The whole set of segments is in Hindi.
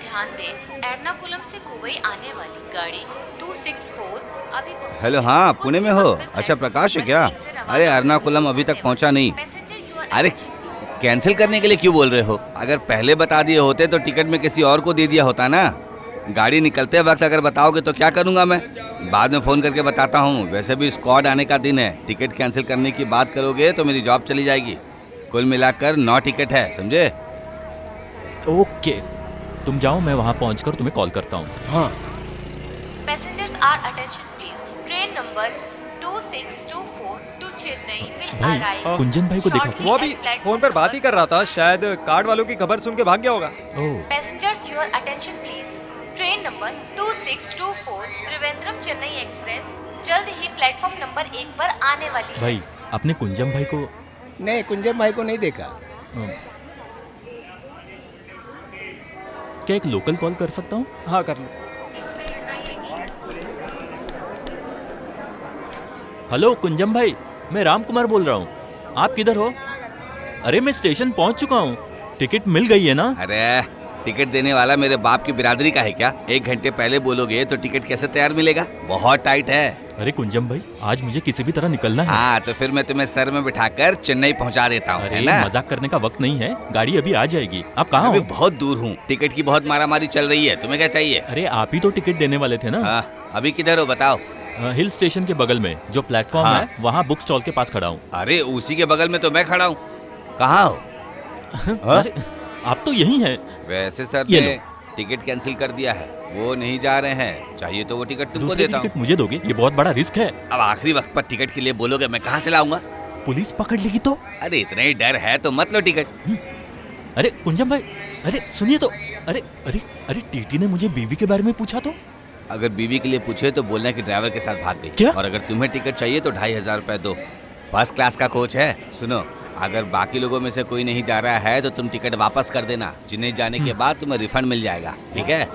ध्यान दें, एर्नाकुलम से कुवई आने वाली गाड़ी 264 अभी पहुंची हेलो, है। हाँ, कुछ पुणे में वक्त हो? में अच्छा, प्लेटफॉर्म प्रकाश है नंबर क्या? एक से रवाना अरे, होने एर्नाकुलम वाली अभी तक गाड़ी पहुंचा नहीं। पैसेंजर योर अरे, अटेंशन प्लीज। कैंसिल करने के लिए क्यों बोल रहे हो? अगर पहले बता दिए होते तो टिकट में किसी और को दे दिया होता ना। गाड़ी निकलते वक्त अगर बताओगे तो क्या करूंगा मैं? बाद में फोन करके बताता हूँ। वैसे भी स्क्वाड आने का दिन है। टिकट कैंसिल करने की बात करोगे तो मेरी जॉब चली जाएगी। कुल मिलाकर 9 टिकट है, समझे? ओके, तुम जाओ, मैं वहां पहुंचकर तुम्हें कॉल करता हूँ। हाँ, Passengers are attention please. Train number 2624 to Chennai will भाई, arrive कुंजन भाई को देखा shortly क्या? वो अभी at platform फोन पर बात ही number कर रहा था। शायद कार्ड वालों की खबर सुन के भाग गया होगा। ओह, Passengers, your attention please. Train number 2624 Trivandrum Chennai express जल्द ही प्लेटफॉर्म नंबर 1 पर आने वाली है। भाई, अपने कुंजम भाई को नहीं, कुंजन भाई को नहीं देखा। क्या एक लोकल कॉल कर सकता हूँ? हाँ, कर लो। हेलो कुंजम भाई, मैं राम कुमार बोल रहा हूँ। आप किधर हो? अरे, मैं स्टेशन पहुंच चुका हूँ। टिकट मिल गई है ना? अरे, टिकट देने वाला मेरे बाप की बिरादरी का है क्या? 1 घंटे पहले बोलोगे तो टिकट कैसे तैयार मिलेगा? बहुत टाइट है। अरे कुंजम भाई, आज मुझे किसी भी तरह निकलना है। हाँ, तो फिर मैं तुम्हें सर में बिठाकर चेन्नई पहुंचा देता हूँ, अरे, है ना? मजाक करने का वक्त नहीं है। गाड़ी अभी आ जाएगी। आप कहाँ अभी हो? बहुत दूर हूँ। टिकट की बहुत मारामारी चल रही है। तुम्हें क्या चाहिए? अरे, आप ही तो टिकट देने वाले थे ना? हाँ, अभी किधर हो बताओ? हिल स्टेशन के बगल में जो प्लेटफॉर्म हाँ। है, वहाँ बुक स्टॉल के पास खड़ा हूँ। अरे, उसी के बगल में तो मैं खड़ा हूँ। कहाँ हो? हाँ? अरे, आप तो यही हैं। वैसे सर ये ने टिकट कैंसिल कर दिया है। वो नहीं जा रहे हैं। चाहिए तो वो टिकट तुमको दूसरी देता हूँ। टिकट मुझे दोगे? ये बहुत बड़ा रिस्क है। अब आखिरी वक्त पर टिकट के लिए बोलोगे, मैं कहाँ से लाऊंगा? पुलिस पकड़ लेगी तो? अरे, इतना ही डर है तो मत लो टिकट। अरे कुंजम भाई, अरे सुनिए तो। अरे अरे अरे, टीटी ने मुझे बीवी के बारे में पूछा तो? अगर बीवी के लिए पूछे तो बोलना कि ड्राइवर के साथ भाग गई। क्या? और अगर तुम्हें टिकट चाहिए तो 2500 रुपए दो। फर्स्ट क्लास का कोच है। सुनो, अगर बाकी लोगों में से कोई नहीं जा रहा है तो तुम टिकट वापस कर देना। चेन्नई जाने के बाद तुम्हें रिफंड मिल जाएगा, ठीक है?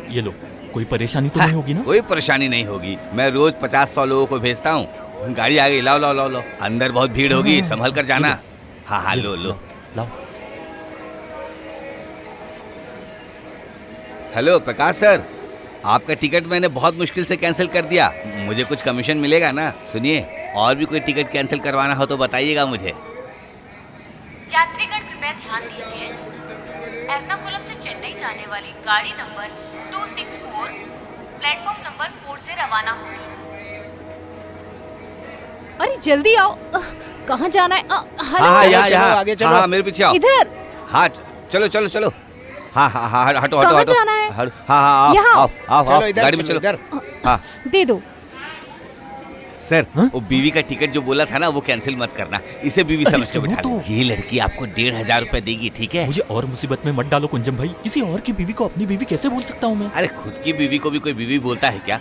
ये लो, कोई परेशानी तो नहीं होगी ना? कोई परेशानी नहीं होगी। मैं रोज 50-100 लोगों को भेजता हूँ। गाड़ी आ गई, लाओ लाओ लाओ लाओ। अंदर बहुत भीड़ होगी, संभल कर जाना। हाँ हाँ, लो लो। लाओ। हेलो प्रकाश सर, आपका टिकट मैंने बहुत मुश्किल से कैंसिल कर दिया। मुझे कुछ कमीशन मिलेगा ना? सुनिए, और भी कोई टिकट कैंसिल करवाना हो तो बताइएगा मुझे। यात्रीगण कृपया ध्यान दीजिए, एर्नाकुलम से चेन्नई जाने वाली गाड़ी नंबर 264 प्लेटफॉर्म नंबर 4 से रवाना होगी। अरे जल्दी आओ। कहाँ जाना है? हेलो। हाँ, यहाँ चलो, यहाँ। आगे चलो। हाँ, मेरे पीछे आओ। इधर। हाँ, चलो चलो चलो। हाँ हाँ हाँ, हटो हटो कहाँ हटो। जाना है? हाँ हाँ, आओ यहाँ। आओ आओ चलो आओ, इधर, गाड़ी में चलो चलो। इधर। हाँ दे दो। सर, हाँ? वो बीवी का टिकट जो बोला था ना, वो कैंसिल मत करना। इसे बीवी अरे समझ के सुनो बिठा तो। लो। ये लड़की आपको 1500 रुपए देगी, ठीक है? मुझे और मुसीबत में मत डालो कुंजम भाई। किसी और की बीवी को अपनी बीवी कैसे बोल सकता हूँ मैं? अरे, खुद की बीवी को भी कोई बीवी बोलता है क्या?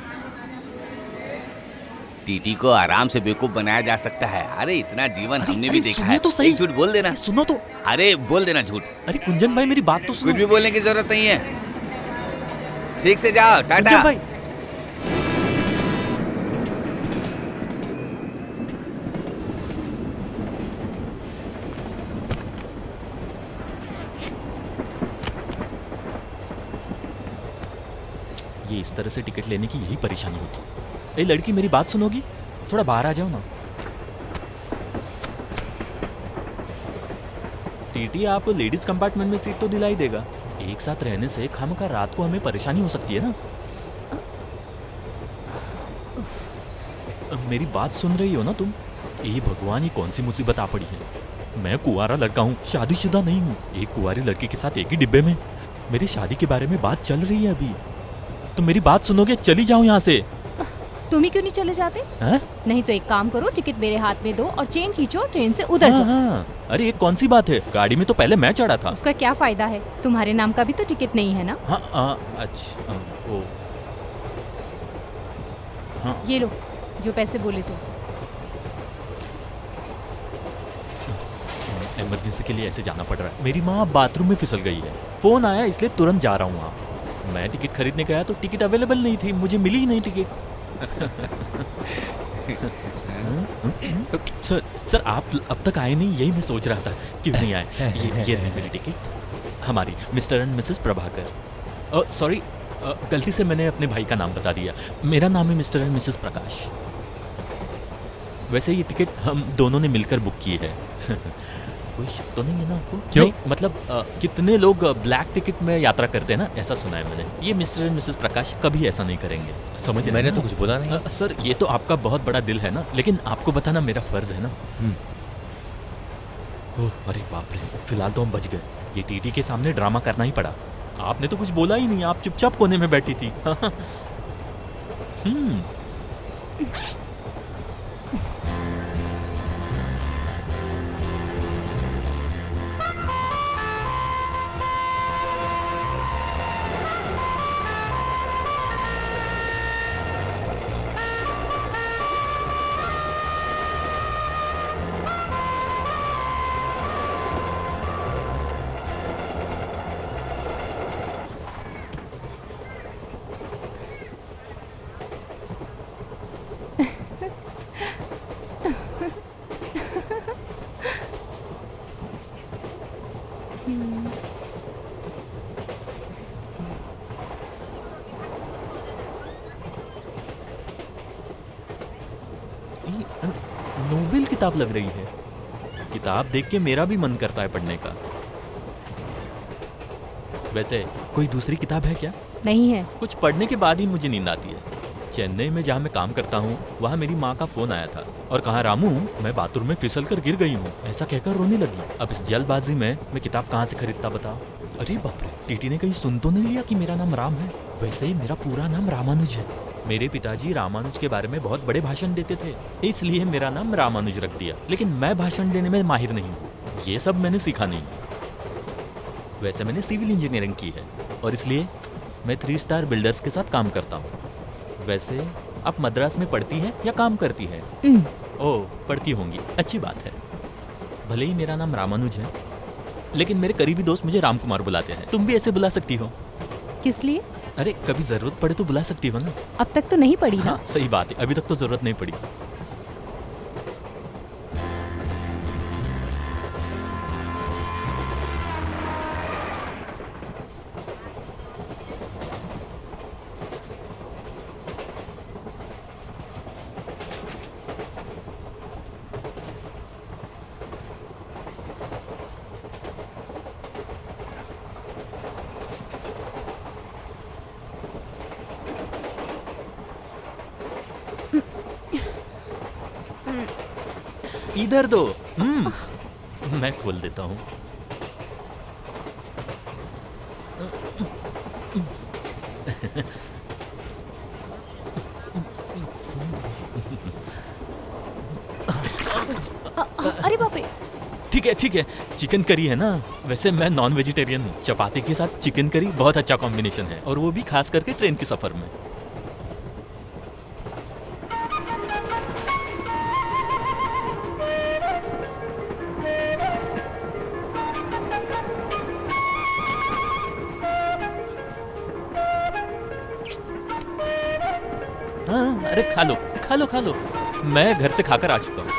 टीटी को आराम से बेवकूफ बनाया जा सकता है। अरे, इतना जीवन अरे, हमने अरे, भी देखा सुनिए है। तो सही। एक झूठ बोल देना। अरे, सुनो तो। अरे, बोल देना झूठ। अरे कुंजन भाई, मेरी बात तो कुछ सुनो। भी बोलने की जरूरत नहीं है। ठीक से जाओ, टाटा। कुंजन भाई, ये इस तरह से टिकट लेने की यही परेशानी होती। ए लड़की, मेरी बात सुनोगी? थोड़ा बाहर आ जाओ ना। टीटी आपको लेडीज कंपार्टमेंट में सीट तो दिलाई देगा। एक साथ रहने से खामखा रात को हमें परेशानी हो सकती है ना। मेरी बात सुन रही हो ना तुम? ये भगवान, ये कौन सी मुसीबत आ पड़ी है। मैं कुंवारा लड़का हूँ, शादीशुदा नहीं हूँ। एक कुंवारी लड़की के साथ एक ही डिब्बे में। मेरी शादी के बारे में बात चल रही है अभी। तो मेरी बात सुनोगे? चली जाऊं यहाँ से। तुम ही क्यों नहीं चले जाते? हैं? नहीं तो एक काम करो, टिकट मेरे हाथ में दो और चेन खींचो, ट्रेन से उतर हाँ, जाओ। हाँ। अरे ये कौन सी बात है? गाड़ी में तो पहले मैं चढ़ा था। उसका क्या फायदा है? तुम्हारे नाम का भी तो टिकट नहीं है ना। हाँ, अच्छा, ओ, हाँ। ये लो, जो पैसे बोले थे। इमरजेंसी के लिए ऐसे जाना पड़ रहा है। मेरी माँ बाथरूम में फिसल गई है। फोन आया इसलिए तुरंत जा रहा हूँ वहाँ। मैं टिकट खरीदने गया तो टिकट अवेलेबल नहीं थी, मुझे मिली ही नहीं टिकट। सर आप अब तक आए नहीं, यही मैं सोच रहा था क्यों नहीं आए। ये रही मेरी टिकट, हमारी mister and Mrs Prabhakar. Sorry, गलती से मैंने अपने भाई का नाम बता दिया। मेरा नाम है मिस्टर एंड मिसेस प्रकाश। वैसे ये टिकट हम दोनों ने मिलकर बुक की है। कोई शक तो नहीं है ना आपको? क्यों? नहीं, मतलब कितने लोग ब्लैक टिकट में यात्रा करते हैं ना, ऐसा सुना है मैंने। ये मिस्टर एंड मिसेस प्रकाश कभी ऐसा नहीं करेंगे, समझ रहे मैंने हैं तो ना? कुछ बोला नहीं। सर, ये तो आपका बहुत बड़ा दिल है ना, लेकिन आपको बताना मेरा फर्ज है ना। ओह, अरे बाप रे, फिलहाल तो हम बच गए। ये टीटी के सामने ड्रामा करना ही पड़ा। आपने तो कुछ बोला ही नहीं, आप चुपचाप कोने में बैठी थी। नोबेल किताब लग रही है। किताब देख के मेरा भी मन करता है पढ़ने का। वैसे कोई दूसरी किताब है क्या? नहीं है। कुछ पढ़ने के बाद ही मुझे नींद आती है। चेन्नई में जहाँ मैं काम करता हूँ वहाँ मेरी माँ का फोन आया था और कहा, रामू मैं बाथरूम में फिसल कर गिर गई हूँ, ऐसा कहकर रोने लगी। अब इस जल्दबाजी में मैं किताब कहाँ से खरीदता बताओ? अरे बाप रे, टीटी ने कहीं सुन तो नहीं लिया कि मेरा नाम राम है? वैसे ही मेरा पूरा नाम रामानुज है। मेरे पिताजी रामानुज के बारे में बहुत बड़े भाषण देते थे, इसलिए मेरा नाम रामानुज रख दिया। लेकिन मैं भाषण देने में माहिर नहीं हूँ, ये सब मैंने सीखा नहीं। वैसे मैंने सिविल इंजीनियरिंग की है और इसलिए मैं 3 स्टार बिल्डर्स के साथ काम करता हूँ। वैसे आप मद्रास में पढ़ती है या काम करती है? ओह, पढ़ती होंगी, अच्छी बात है। भले ही मेरा नाम रामानुज है, लेकिन मेरे करीबी दोस्त मुझे राम कुमार बुलाते हैं। तुम भी ऐसे बुला सकती हो। किस लिए? अरे कभी जरूरत पड़े तो बुला सकती हो ना। अब तक तो नहीं पड़ी ना। हाँ सही बात है, अभी तक तो जरूरत नहीं पड़ी। इधर दो। मैं खोल देता हूँ। अरे बाप रे। ठीक है ठीक है, चिकन करी है ना। वैसे मैं नॉन वेजिटेरियन हूँ। चपाती के साथ चिकन करी बहुत अच्छा कॉम्बिनेशन है, और वो भी खास करके ट्रेन के सफर में। हाँ, अरे खा लो खा लो खा लो, मैं घर से खाकर आ चुका हूँ।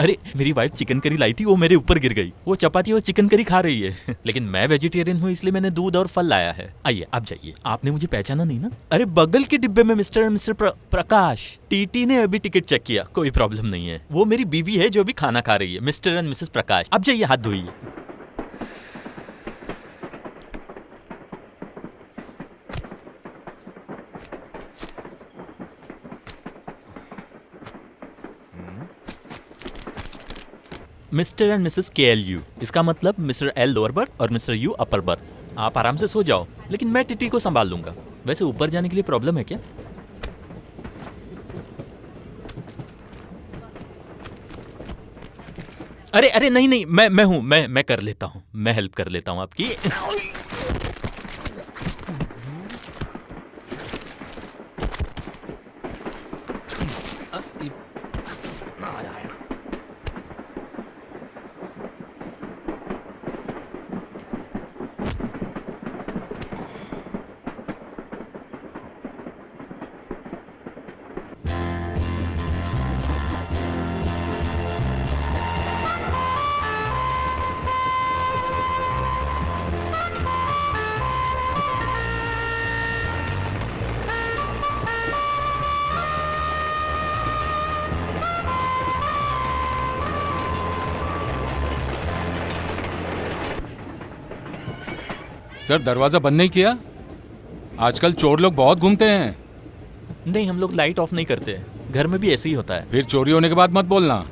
अरे मेरी वाइफ चिकन करी लाई थी, वो मेरे ऊपर गिर गई। वो चपाती और चिकन करी खा रही है। लेकिन मैं वेजिटेरियन हूँ, इसलिए मैंने दूध और फल लाया है। आइए आप जाइए। आपने मुझे पहचाना नहीं ना? अरे बगल के डिब्बे में mister and mister Prakash. TT ने अभी टिकट चेक किया, कोई प्रॉब्लम नहीं है। वो मेरी बीवी है जो अभी खाना खा रही है, मिस्टर एंड मिसेस प्रकाश। आप जाइए, हाथ धोइए। मिस्टर एंड मिसेस KLU, इसका मतलब मिस्टर L लोअर बर्थ और मिस्टर U अपर बर्थ। आप आराम से सो जाओ, लेकिन मैं टीटी को संभाल लूंगा। वैसे ऊपर जाने के लिए प्रॉब्लम है क्या? अरे अरे नहीं नहीं, मैं हूं, मैं कर लेता हूं, मैं हेल्प कर लेता हूं आपकी। सर दरवाजा बंद नहीं किया? आजकल चोर लोग बहुत घूमते हैं। नहीं, हम लोग लाइट ऑफ नहीं करते, घर में भी ऐसे ही होता है। फिर चोरी होने के बाद मत बोलना।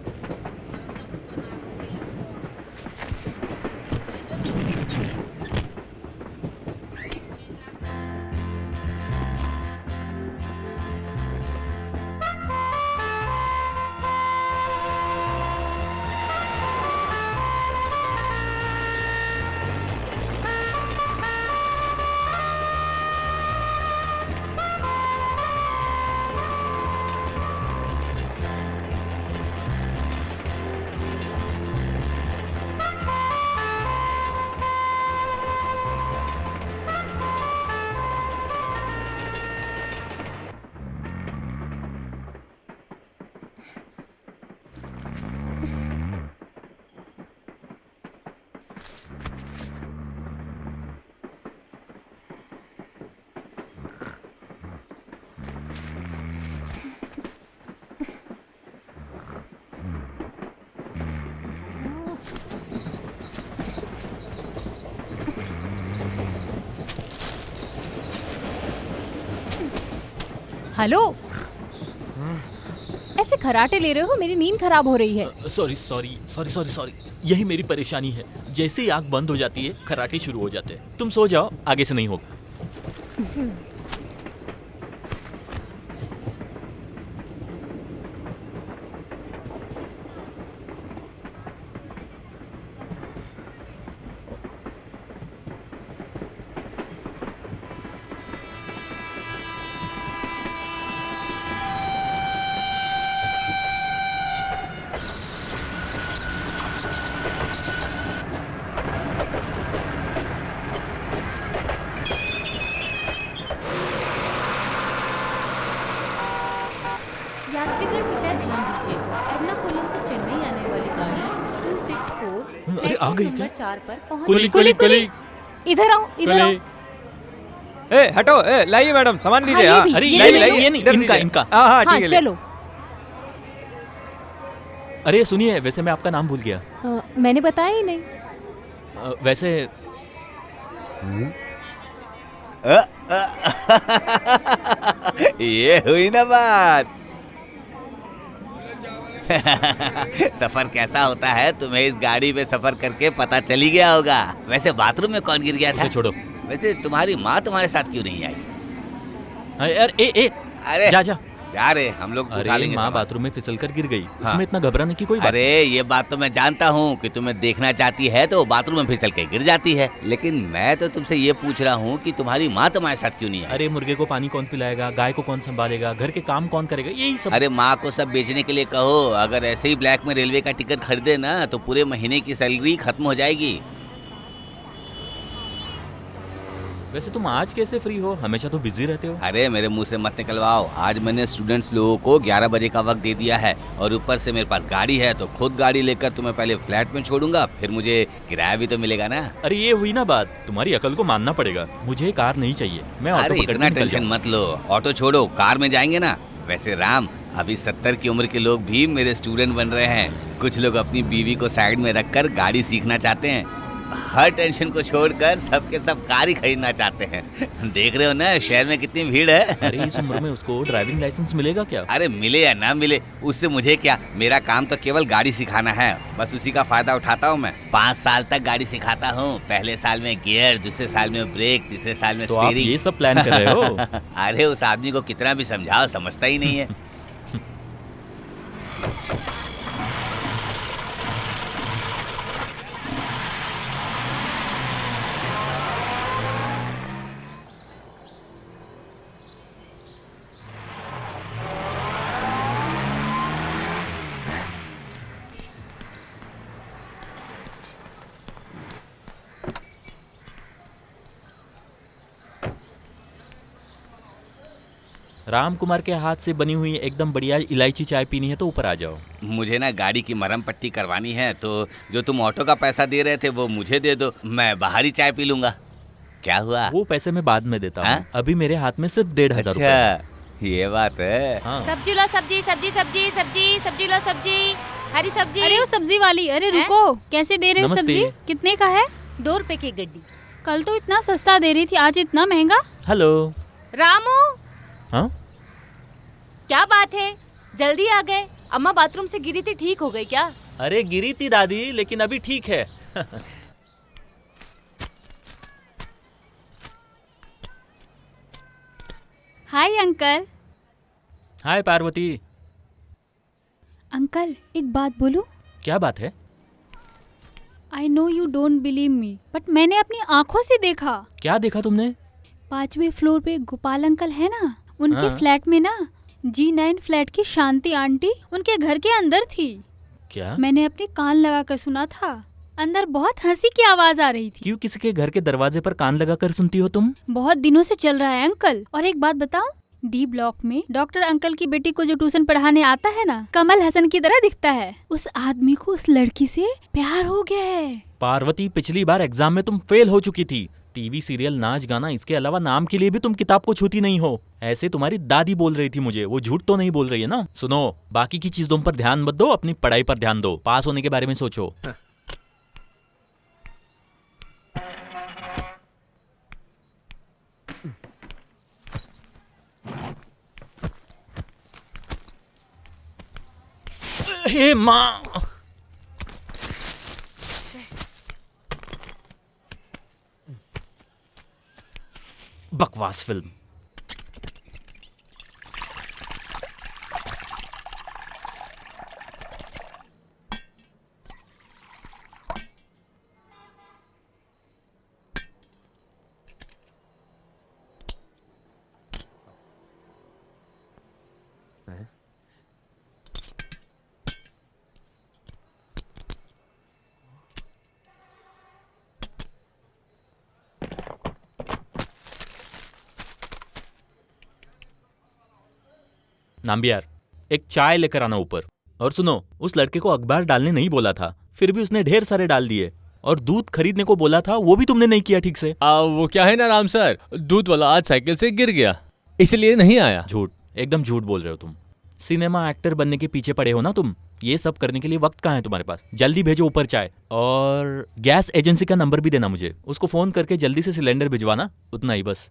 हेलो, ऐसे खराटे ले रहे हो, मेरी नींद खराब हो रही है। सॉरी, यही मेरी परेशानी है। जैसे ही आंख बंद हो जाती है खराटे शुरू हो जाते हैं। तुम सो जाओ, आगे से नहीं होगा। यात्रीगण कृपया ध्यान दीजिए, एर्नाकुलम से चेन्नई आने वाली गाड़ी 264 अरे, आ गई प्लेटफॉर्म क्या? नंबर 4 पर पहुंच कुली गई। कुली इधर आओ, इधर आओ। ए हटो, ए लाइए मैडम, सामान हाँ, दीजिए। ये हाँ, भी, अरे ये ये भी, नहीं, ये नहीं, इधर इनका दीजिए। इनका। हाँ हाँ हाँ ठीक है, ले। चलो। अरे सुनिए, वैसे मैं आपका नाम भूल गया। मैंने बताया ही नहीं। वैसे ये हुई ना बात। सफर कैसा होता है तुम्हें इस गाड़ी में सफर करके पता चली गया होगा। वैसे बाथरूम में कौन गिर गया था? उसे छोड़ो। वैसे तुम्हारी माँ तुम्हारे साथ क्यों नहीं आई? अरे अरे जा जा रहे, हम लोग उठा अरे लेंगे माँ सामान। बाथरूम में फिसल कर गिर गई। हाँ। उसमें इतना घबराने की कोई बात अरे ये बात तो मैं जानता हूँ कि तुम्हें देखना चाहती है तो बाथरूम में फिसल के गिर जाती है, लेकिन मैं तो तुमसे ये पूछ रहा हूँ कि तुम्हारी माँ तुम्हारे साथ क्यों नहीं आई? अरे मुर्गे को पानी कौन पिलाएगा, गाय को कौन संभालेगा, घर के काम कौन करेगा, यही सब। अरे माँ को सब बेचने के लिए कहो। अगर ऐसे ही ब्लैक में रेलवे का टिकट खरीदे ना तो पूरे महीने की सैलरी खत्म हो जाएगी। वैसे तुम आज कैसे फ्री हो? हमेशा तो बिजी रहते हो। अरे मेरे मुंह से मत निकलवाओ। आज मैंने स्टूडेंट्स लोगों को 11 बजे का वक्त दे दिया है और ऊपर से मेरे पास गाड़ी है, तो खुद गाड़ी लेकर तुम्हें पहले फ्लैट में छोड़ूंगा, फिर मुझे किराया भी तो मिलेगा ना। अरे ये हुई ना बात, तुम्हारी अकल को मानना पड़ेगा। मुझे कार नहीं चाहिए, मैं ऑटो अरे पकड़ के इतना निकल टेंशन जाऊंगा। मत लो, ऑटो छोड़ो, कार में जाएंगे ना। वैसे राम, अभी 70 की उम्र के लोग भी मेरे स्टूडेंट बन रहे हैं। कुछ लोग अपनी बीवी को साइड में रखकर गाड़ी सीखना चाहते हैं। हर टेंशन को छोड़कर सबके सब कार ही खरीदना चाहते हैं। देख रहे हो ना शहर में कितनी भीड़ है। अरे इस उम्र में उसको ड्राइविंग लाइसेंस मिलेगा क्या? अरे मिले या ना मिले उससे मुझे क्या, मेरा काम तो केवल गाड़ी सिखाना है, बस उसी का फायदा उठाता हूँ मैं। 5 साल तक गाड़ी सिखाता हूँ। पहले साल में गियर, दूसरे साल में ब्रेक, तीसरे साल में तो आप स्टीयरिंग। ये सब प्लान कर रहे हो? अरे उस आदमी को कितना भी समझाओ समझता ही नहीं है। राम कुमार के हाथ से बनी हुई एकदम बढ़िया इलायची चाय पीनी है तो ऊपर आ जाओ। मुझे ना गाड़ी की मरहम पट्टी करवानी है, तो जो तुम ऑटो का पैसा दे रहे थे वो मुझे दे दो, मैं बाहर ही चाय पी लूंगा। क्या हुआ? वो पैसे मैं बाद में देता हूँ। हाँ? अभी मेरे हाथ में सिर्फ 1,500 रुपए हैं। अच्छा ये बात है। हाँ। सब्जी लो, सब्जी सब्जी सब्जी सब्जी सब्जी लो, सब्जी हरी सब्जी। अरे वो सब्जी वाली, अरे रुको, कैसे दे रहे हो नमस्ते। सब्जी? कितने का है? 2 रुपए की गड्डी। कल तो इतना सस्ता दे रही थी, आज इतना महंगा। हेलो। रामू, हाँ, क्या बात है, जल्दी आ गए। अम्मा बाथरूम से गिरी थी, ठीक हो गई क्या? अरे गिरी थी दादी, लेकिन अभी ठीक है। Hi uncle. Hi Parvati. Uncle एक बात बोलूं? क्या बात है? I know you don't believe me, but मैंने अपनी आंखों से देखा। क्या देखा तुमने? 5वें फ्लोर पे गोपाल अंकल है ना, उनके हाँ। फ्लैट में ना G9 फ्लैट की शांति आंटी उनके घर के अंदर थी। क्या? मैंने अपने कान लगा कर सुना था, अंदर बहुत हंसी की आवाज आ रही थी। क्यों किसी के घर के दरवाजे पर कान लगा कर सुनती हो तुम? बहुत दिनों से चल रहा है अंकल। और एक बात बताऊं, डी ब्लॉक में डॉक्टर अंकल की बेटी को जो ट्यूशन पढ़ाने आता है ना, कमल हसन की तरह दिखता है। उस आदमी को उस लड़की से प्यार हो गया है। पार्वती, पिछली बार एग्जाम में तुम फेल हो चुकी थी। टीवी सीरियल, नाच गाना, इसके अलावा नाम के लिए भी तुम किताब को छूती नहीं हो। ऐसे तुम्हारी दादी बोल रही थी मुझे, वो झूठ तो नहीं बोल रही है ना? सुनो, बाकी की चीजों पर ध्यान मत दो, अपनी पढ़ाई पर ध्यान दो। पास होने के बारे में सोचो। हे माँ, बकवास फिल्म। नाम्बियार, एक चाय लेकर आना ऊपर। और सुनो, उस लड़के को अखबार डालने नहीं बोला था, फिर भी उसने ढेर सारे डाल दिए। और दूध खरीदने को बोला था, वो भी तुमने नहीं किया ठीक से। वो क्या है ना राम सर, दूध वाला आज साइकिल से गिर गया, इसलिए नहीं आया। झूठ, एकदम झूठ बोल रहे हो तुम। सिनेमा एक्टर बनने के पीछे पड़े हो ना तुम। ये सब करने के लिए वक्त कहाँ है तुम्हारे पास? जल्दी भेजो ऊपर चाय। और गैस एजेंसी का नंबर भी देना मुझे, उसको फोन करके जल्दी से सिलेंडर भिजवाना, उतना ही बस।